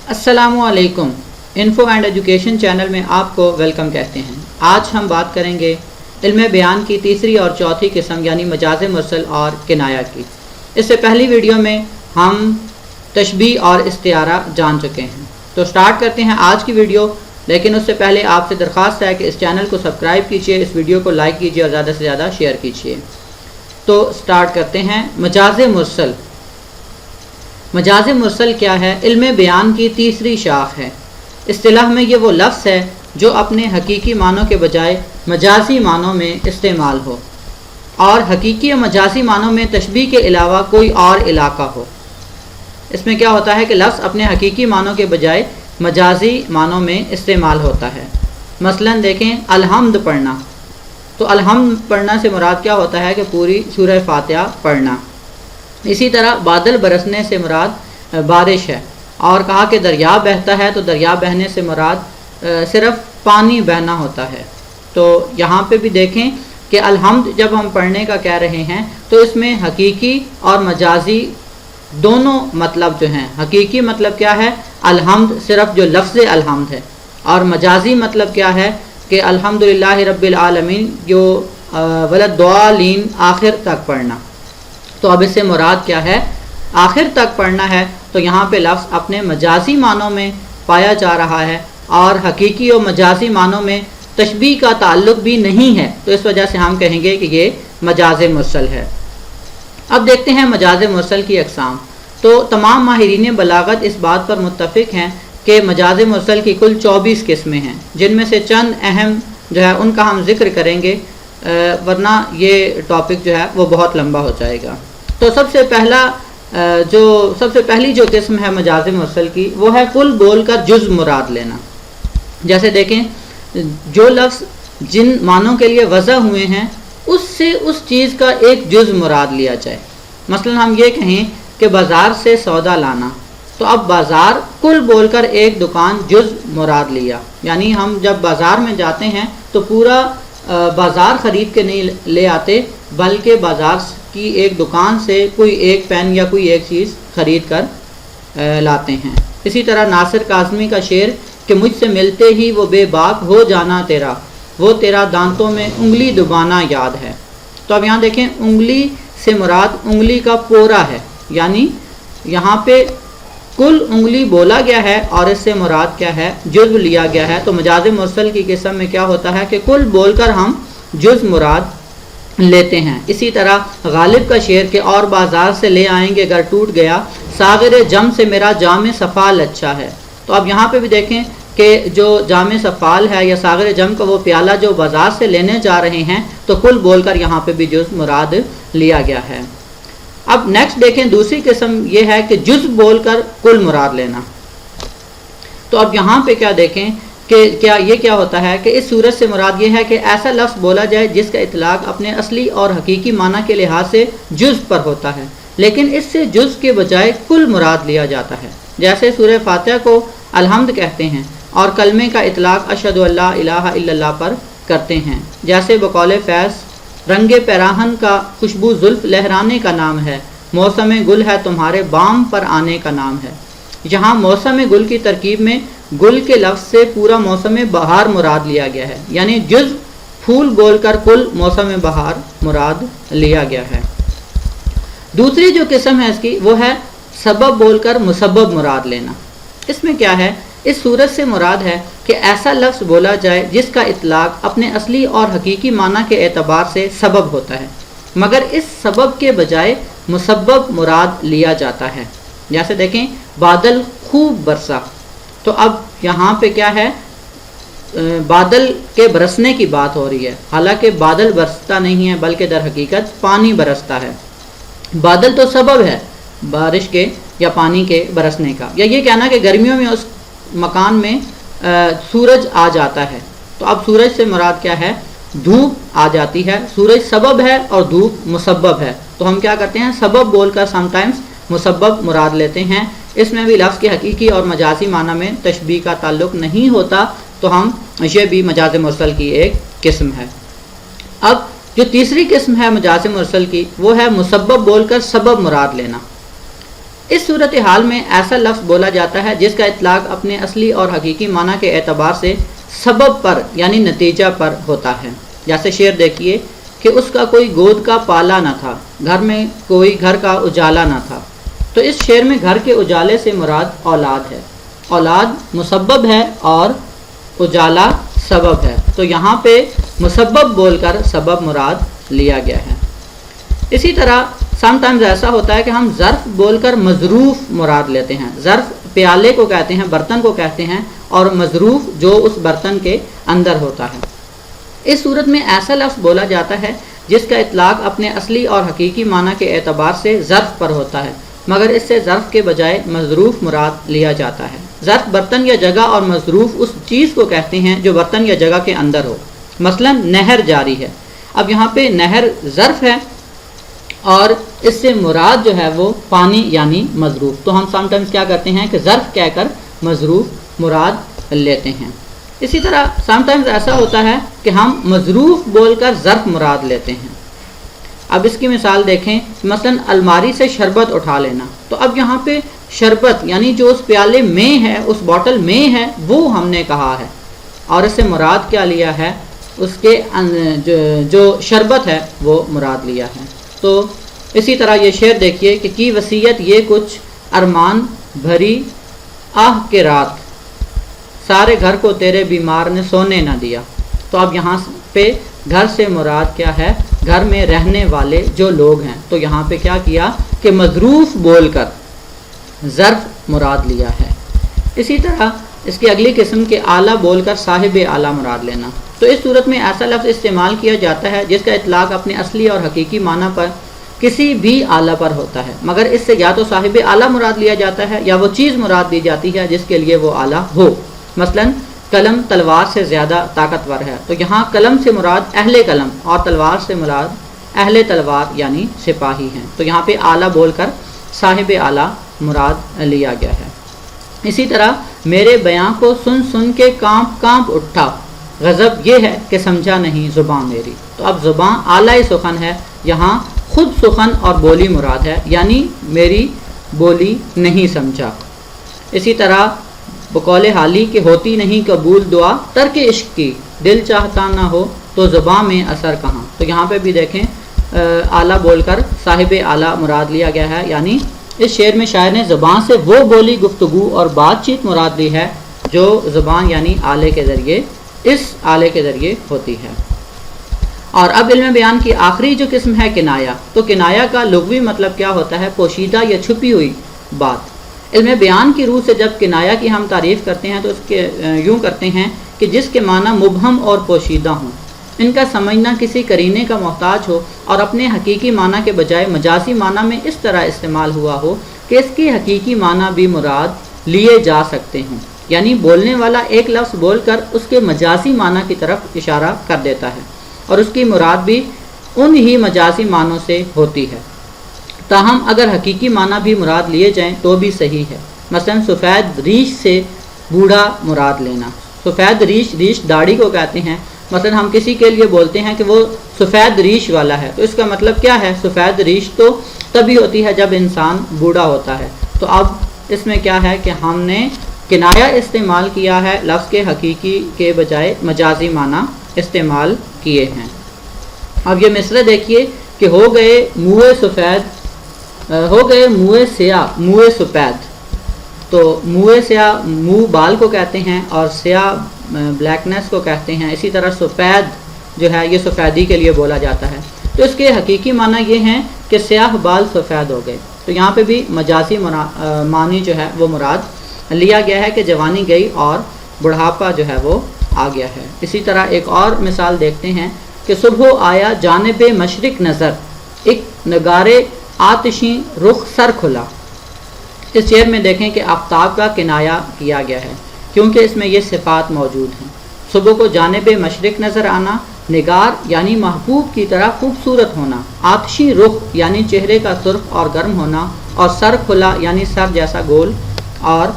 अस्सलामु अलैकुम। Info and education channel में आपको वेलकम कहते हैं। आज हम बात करेंगे इल्म बयान की तीसरी और चौथी किस्म यानी मजाज मुरसल और किनाया की। इससे पहली वीडियो में हम तशबीह और इस्तिआरा जान चुके हैं। तो स्टार्ट करते हैं आज की वीडियो, लेकिन उससे पहले आपसे दरख्वास्त है कि इस चैनल को सब्सक्राइब कीजिए, इस वीडियो को लाइक कीजिए और ज़्यादा से ज़्यादा शेयर कीजिए। तो स्टार्ट करते हैं। मजाज मुरसल। मजाज मुरसल क्या है? इल्म बयान की तीसरी शाख है। इस्तिलाह में ये वो लफ्ज़ है जो अपने हकीकी मानों के बजाय मजाजी मानों में इस्तेमाल हो और हकीकी और मजाजी मानों में तशबीह के अलावा कोई और इलाका हो। इसमें क्या होता है कि लफ्ज़ अपने हकीकी मानों के बजाय मजाजी मानों में इस्तेमाल होता है। मसलन देखें, अलहम्द पढ़ना। तो अलहम्द पढ़ना से मुराद क्या होता है कि पूरी सूरह फातिहा पढ़ना। इसी तरह बादल बरसने से मुराद बारिश है। और कहा कि दरिया बहता है, तो दरिया बहने से मुराद सिर्फ पानी बहना होता है। तो यहाँ पे भी देखें कि अलहम्द जब हम पढ़ने का कह रहे हैं तो इसमें हकीकी और मजाजी दोनों मतलब जो हैं। हकीकी मतलब क्या है? अलहम्द सिर्फ जो लफ्ज़ अलहम्द है, और मजाजी मतलब क्या है कि अल्हम्दुलिल्लाहि रब्बिल आलमीन जो वलद्दालीन आखिर तक पढ़ना। तो अब इससे मुराद क्या है? आखिर तक पढ़ना है। तो यहाँ पे लफ्ज़ अपने मजाजी मानों में पाया जा रहा है और हकीकी और मजाजी मानों में तशबीह का ताल्लुक़ भी नहीं है, तो इस वजह से हम कहेंगे कि ये मजाज मुरसल है। अब देखते हैं मजाज मुरसल की अक़साम। तो तमाम माहिरीन बलागत इस बात पर मुत्तफ़िक़ हैं कि मजाज मुरसल की कुल 24 किस्में हैं, जिनमें से चंद अहम जो है उनका हम ज़िक्र करेंगे, वरना ये टॉपिक जो है वो बहुत लंबा हो जाएगा। तो सबसे पहली जो किस्म है मजाज मुरसल की, वो है कुल बोल कर जुज़ मुराद लेना। जैसे देखें, जो लफ्ज़ जिन मानों के लिए वज़ा हुए हैं उससे उस चीज़ का एक जुज़ मुराद लिया जाए। मसलन हम ये कहें कि बाज़ार से सौदा लाना, तो अब बाज़ार कुल बोलकर एक दुकान जुज़ मुराद लिया। यानी हम जब बाज़ार में जाते हैं तो पूरा बाज़ार ख़रीद के नहीं ले आते, बल्कि बाज़ार की एक दुकान से कोई एक पेन या कोई एक चीज़ ख़रीद कर लाते हैं। इसी तरह नासिर काज़मी का शेर कि मुझसे मिलते ही वो बेबाक हो जाना तेरा, वो तेरा दांतों में उंगली दबाना याद है। तो अब यहाँ देखें, उंगली से मुराद उंगली का पोरा है, यानी यहाँ पे कुल उंगली बोला गया है और इससे मुराद क्या है? जुज़ लिया गया है। तो मजाज मुरसल की किस्म में क्या होता है कि कुल बोलकर हम जुज़ मुराद लेते हैं। इसी तरह गालिब का शेर के और बाज़ार से ले आएंगे अगर टूट गया, सागर जम से मेरा जाम सफ़ाल अच्छा है। तो अब यहाँ पे भी देखें कि जो जाम सफ़ाल है या सागर जम का वो प्याला जो बाज़ार से लेने जा रहे हैं, तो कुल बोलकर यहाँ पे भी जुज़ मुराद लिया गया है। अब नेक्स्ट देखें, दूसरी किस्म ये है कि जुज़ बोलकर कुल मुराद लेना। तो अब यहाँ पे क्या देखें कि क्या होता है कि इस सूरत से मुराद ये है कि ऐसा लफ्ज़ बोला जाए जिसका इतलाक़ अपने असली और हकीकी माना के लिहाज से जुज़ पर होता है, लेकिन इससे जुज़ के बजाय कुल मुराद लिया जाता है। जैसे सूरह फातिहा को अलहम्द कहते हैं और कलमे का इतलाक़ अशहदु अल्ला इलाहा इल्लल्लाह पर करते हैं। जैसे बकौल फैज़, रंगे पैराहन का खुशबू जुल्फ़ लहराने का नाम है, मौसम गुल है तुम्हारे बाम पर आने का नाम है। यहाँ मौसम गुल की तरकीब में गुल के लफ्ज़ से पूरा मौसम बहार मुराद लिया गया है, यानी जुज़ फूल बोलकर कुल मौसम बहार मुराद लिया गया है। दूसरी जो किस्म है इसकी, वो है सबब बोलकर मुसब्बब मुराद लेना। इसमें क्या है? इस सूरत से मुराद है कि ऐसा लफ्ज़ बोला जाए जिसका इतलाक़ अपने असली और हकीकी माना के एतबार से सबब होता है, मगर इस सबब के बजाय मुसब्बब मुराद लिया जाता है। जैसे देखें, बादल खूब बरसा। तो अब यहाँ पे क्या है? बादल के बरसने की बात हो रही है, हालांकि बादल बरसता नहीं है बल्कि दर हकीकत पानी बरसता है। बादल तो सबब है बारिश के या पानी के बरसने का। या ये कहना कि गर्मियों में उस मकान में सूरज आ जाता है। तो अब सूरज से मुराद क्या है? धूप आ जाती है। सूरज सबब है और धूप मुसब्बब है, तो हम क्या करते हैं? सबब बोलकर समटाइम्स मुसब्बब मुराद लेते हैं। इसमें भी लफ्ज़ के हकीकी और मजाजी माना में तशबीह का ताल्लुक़ नहीं होता, तो हम ये भी मजाज मुरसल की एक किस्म है। अब जो तीसरी किस्म है मजाज मुरसल की, वो है मुसब्बब बोलकर सबब मुराद लेना। اس صورتحال میں ایسا لفظ بولا جاتا ہے جس کا اطلاق اپنے اصلی اور حقیقی معنی کے اعتبار سے سبب پر یعنی نتیجہ پر ہوتا ہے. جیسے شعر دیکھیے کہ اس کا کوئی گود کا پالا نہ تھا، گھر میں کوئی گھر کا اجالا نہ تھا. تو اس شعر میں گھر کے اجالے سے مراد اولاد ہے. اولاد مسبب ہے اور اجالا سبب ہے. تو یہاں پہ مسبب بول کر سبب مراد لیا گیا ہے. اسی طرح سم ٹائمز ایسا ہوتا ہے کہ ہم ظرف بول کر مظروف مراد لیتے ہیں. ظرف پیالے کو کہتے ہیں، برتن کو کہتے ہیں، اور مظروف جو اس برتن کے اندر ہوتا ہے. اس صورت میں ایسا لفظ بولا جاتا ہے جس کا اطلاق اپنے اصلی اور حقیقی معنی کے اعتبار سے ظرف پر ہوتا ہے، مگر اس سے ظرف کے بجائے مظروف مراد لیا جاتا ہے. ظرف برتن یا جگہ اور مظروف اس چیز کو کہتے ہیں جو برتن یا جگہ کے اندر ہو. مثلا نہر جاری ہے. اب یہاں پہ نہر ظرف ہے اور اس سے مراد جو ہے وہ پانی یعنی مظروف. تو ہم سم ٹائمز کیا کرتے ہیں کہ ظرف کہہ کر مظروف مراد لیتے ہیں. اسی طرح سم ٹائمز ایسا ہوتا ہے کہ ہم مظروف بول کر ظرف مراد لیتے ہیں. اب اس کی مثال دیکھیں، مثلا الماری سے شربت اٹھا لینا. تو اب یہاں پہ شربت یعنی جو اس پیالے میں ہے، اس بوٹل میں ہے، وہ ہم نے کہا ہے، اور اس سے مراد کیا لیا ہے؟ اس کے جو شربت ہے وہ مراد لیا ہے. تو اسی طرح یہ شعر دیکھیے کہ کی وصیت یہ کچھ ارمان بھری آہ کے رات، سارے گھر کو تیرے بیمار نے سونے نہ دیا. تو اب یہاں پہ گھر سے مراد کیا ہے؟ گھر میں رہنے والے جو لوگ ہیں. تو یہاں پہ کیا کیا کہ مظروف بول کر ظرف مراد لیا ہے. اسی طرح اس کی اگلی قسم کے اعلیٰ بول کر صاحب اعلیٰ مراد لینا. تو اس صورت میں ایسا لفظ استعمال کیا جاتا ہے جس کا اطلاق اپنے اصلی اور حقیقی معنی پر کسی بھی اعلیٰ پر ہوتا ہے، مگر اس سے یا تو صاحب اعلیٰ مراد لیا جاتا ہے یا وہ چیز مراد دی جاتی ہے جس کے لیے وہ اعلیٰ ہو. مثلا قلم تلوار سے زیادہ طاقتور ہے. تو یہاں قلم سے مراد اہل قلم اور تلوار سے مراد اہل تلوار یعنی سپاہی ہیں. تو یہاں پہ اعلیٰ بول کر صاحب اعلیٰ مراد لیا گیا ہے. اسی طرح میرے بیان کو سن سن کے کانپ کانپ اٹھا، غضب یہ ہے کہ سمجھا نہیں زباں میری. تو اب زباں اعلیٰ سخن ہے، یہاں خود سخن اور بولی مراد ہے، یعنی میری بولی نہیں سمجھا. اسی طرح بقول حالی کہ ہوتی نہیں قبول دعا ترک عشق کی، دل چاہتا نہ ہو تو زباں میں اثر کہاں. تو یہاں پہ بھی دیکھیں اعلیٰ بول کر صاحب اعلیٰ مراد لیا گیا ہے. یعنی اس شعر میں شاعر نے زبان سے وہ بولی گفتگو اور بات چیت مراد لی ہے جو زبان یعنی آلے کے ذریعے، اس آلے کے ذریعے ہوتی ہے. اور اب علم بیان کی آخری جو قسم ہے کنایا. تو کنایا کا لغوی مطلب کیا ہوتا ہے؟ پوشیدہ یا چھپی ہوئی بات. علم بیان کی روح سے جب کنایا کی ہم تعریف کرتے ہیں تو اس کے یوں کرتے ہیں کہ جس کے معنی مبہم اور پوشیدہ ہوں، ان کا سمجھنا کسی قرینے کا محتاج ہو اور اپنے حقیقی معنی کے بجائے مجازی معنی میں اس طرح استعمال ہوا ہو کہ اس کی حقیقی معنی بھی مراد لیے جا سکتے ہوں. یعنی بولنے والا ایک لفظ بول کر اس کے مجازی معنی کی طرف اشارہ کر دیتا ہے اور اس کی مراد بھی ان ہی مجازی معنوں سے ہوتی ہے. تاہم اگر حقیقی معنی بھی مراد لیے جائیں تو بھی صحیح ہے. مثلا سفید ریش سے بوڑھا مراد لینا. سفید ریش داڑھی کو کہتے ہیں. مثلا ہم کسی کے لیے بولتے ہیں کہ وہ سفید ریش والا ہے، تو اس کا مطلب کیا ہے؟ سفید ریش تو تبھی ہوتی ہے جب انسان بوڑھا ہوتا ہے. تو اب اس میں کیا ہے کہ ہم نے کنایا استعمال کیا ہے، لفظ کے حقیقی کے بجائے مجازی معنی استعمال کیے ہیں. اب یہ مصرع دیکھیے کہ ہو گئے منہ سفید، ہو گئے منہ سیاہ منہ سفید. تو منہ سیاہ منہ بال کو کہتے ہیں اور سیاہ بلیکنس کو کہتے ہیں. اسی طرح سفید جو ہے یہ سفیدی کے لیے بولا جاتا ہے. تو اس کے حقیقی معنی یہ ہیں کہ سیاہ بال سفید ہو گئے. تو یہاں پہ بھی مجازی معنی جو ہے وہ مراد لیا گیا ہے کہ جوانی گئی اور بڑھاپا جو ہے وہ آ گیا ہے. اسی طرح ایک اور مثال دیکھتے ہیں کہ صبح آیا جانب مشرق نظر، ایک نگارے آتشیں رخ سر کھلا. اس شعر میں دیکھیں کہ آفتاب کا کنایا کیا گیا ہے کیونکہ اس میں یہ صفات موجود ہیں. صبح کو جانب مشرق نظر آنا، نگار یعنی محبوب کی طرح خوبصورت ہونا، آتشی رخ یعنی چہرے کا سرخ اور گرم ہونا، اور سر کھلا یعنی سر جیسا گول اور